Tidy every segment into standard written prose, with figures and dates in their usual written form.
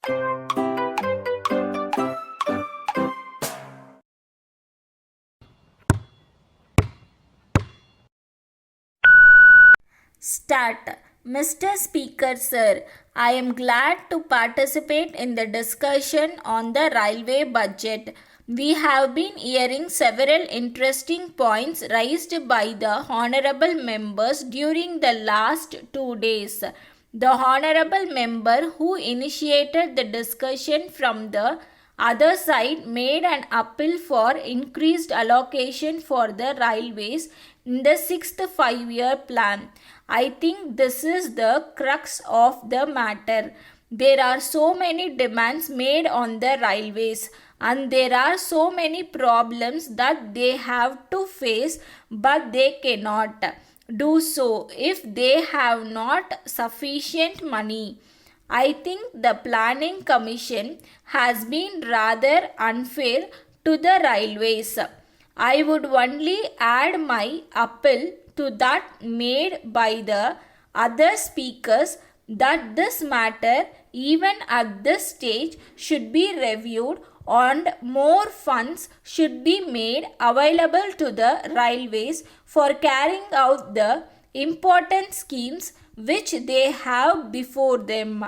Start. Mr. Speaker, sir, I am glad to participate in the discussion on the railway budget. We have been hearing several interesting points raised by the honorable members during the last 2 days. The honorable member who initiated the discussion from the other side made an appeal for increased allocation for the railways in the sixth 5-year plan. I think this is the crux of the matter. There are so many demands made on the railways and there are so many problems that they have to face, but they cannot do so if they have not sufficient money. I think the Planning Commission has been rather unfair to the railways. I would only add my appeal to that made by the other speakers that this matter, even at this stage, should be reviewed and more funds should be made available to the railways for carrying out the important schemes which they have before them.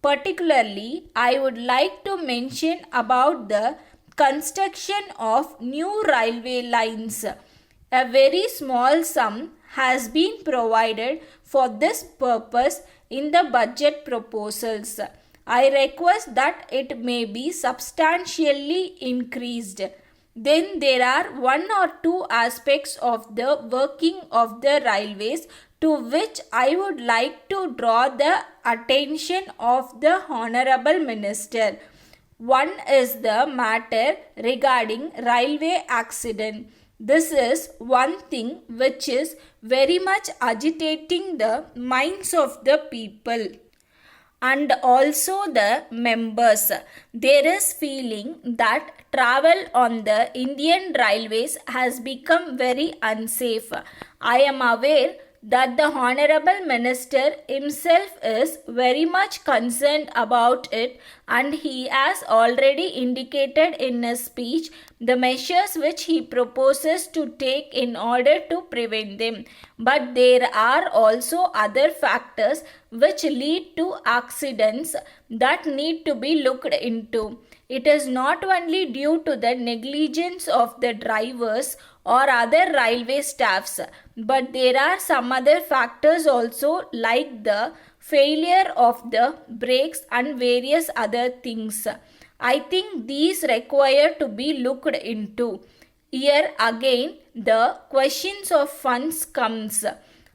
Particularly, I would like to mention about the construction of new railway lines. A very small sum has been provided for this purpose in the budget proposals. I request that it may be substantially increased. Then there are one or two aspects of the working of the railways to which I would like to draw the attention of the Honorable Minister. One is the matter regarding railway accident. This is one thing which is very much agitating the minds of the people and also the members. There is feeling that travel on the Indian railways has become very unsafe. I am aware that the Honorable Minister himself is very much concerned about it and he has already indicated in his speech the measures which he proposes to take in order to prevent them. But there are also other factors which lead to accidents that need to be looked into. It is not only due to the negligence of the drivers or other railway staffs, but there are some other factors also like the failure of the brakes and various other things. I think these require to be looked into. Here again the questions of funds comes.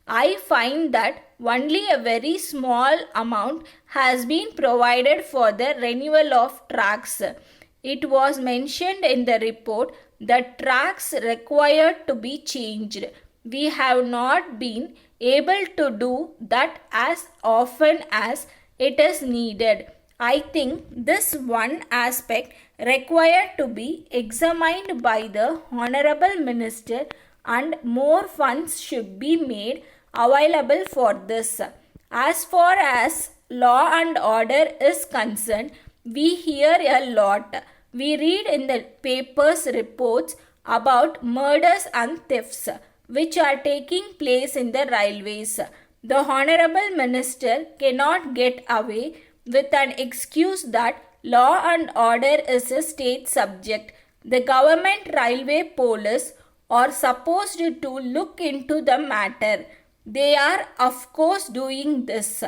I find that only a very small amount has been provided for the renewal of tracks. It was mentioned in the report that tracks required to be changed. We have not been able to do that as often as it is needed. I think this one aspect required to be examined by the Honorable Minister and more funds should be made available for this. As far as law and order is concerned, we hear a lot. We read in the papers reports about murders and thefts which are taking place in the railways. The Honorable Minister cannot get away with an excuse that law and order is a state subject. The government railway police are supposed to look into the matter. They are of course doing this.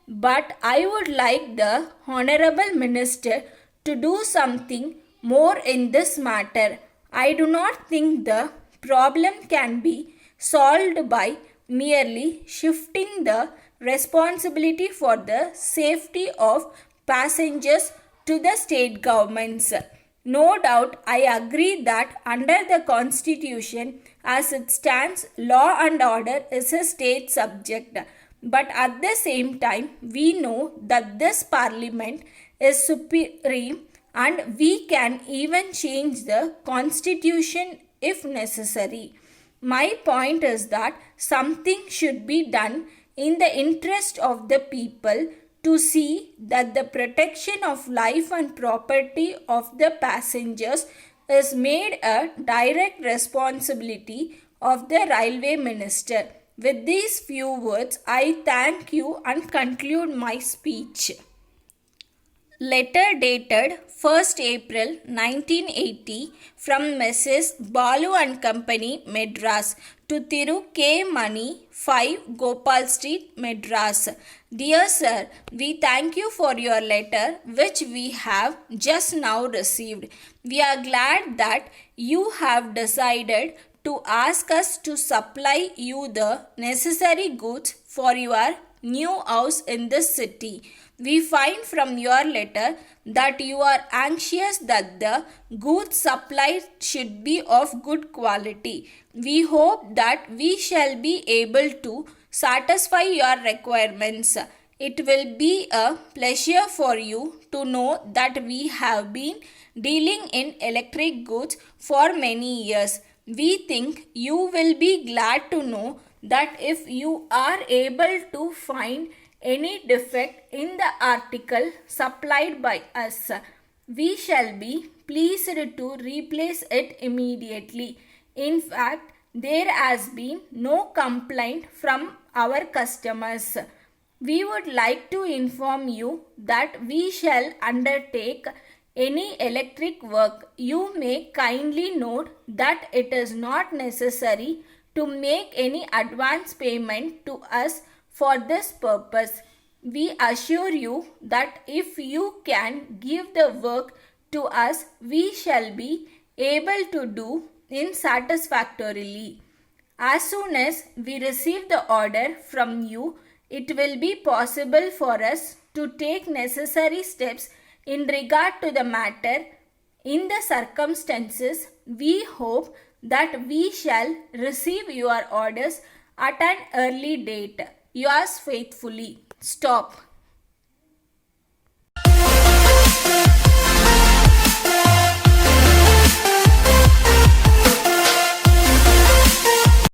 But I would like the Honorable Minister to do something more in this matter. I do not think the problem can be solved by merely shifting the responsibility for the safety of passengers to the state governments. No doubt I agree that under the Constitution as it stands, law and order is a state subject. But at the same time, we know that this parliament is supreme and we can even change the constitution if necessary. My point is that something should be done in the interest of the people to see that the protection of life and property of the passengers is made a direct responsibility of the railway minister. With these few words, I thank you and conclude my speech. Letter dated 1st April 1980 from Mrs. Balu and Company, Madras, to Thiru K. Mani, 5 Gopal Street, Madras. Dear Sir, we thank you for your letter which we have just now received. We are glad that you have decided to ask us to supply you the necessary goods for your new house in this city. We find from your letter that you are anxious that the goods supplied should be of good quality. We hope that we shall be able to satisfy your requirements. It will be a pleasure for you to know that we have been dealing in electric goods for many years. We think you will be glad to know that if you are able to find any defect in the article supplied by us, we shall be pleased to replace it immediately. In fact, there has been no complaint from our customers. We would like to inform you that we shall undertake any electric work. You may kindly note that it is not necessary to make any advance payment to us for this purpose. We assure you that if you can give the work to us, we shall be able to do it satisfactorily. As soon as we receive the order from you, it will be possible for us to take necessary steps in regard to the matter. In the circumstances, we hope that we shall receive your orders at an early date. Yours faithfully. Stop.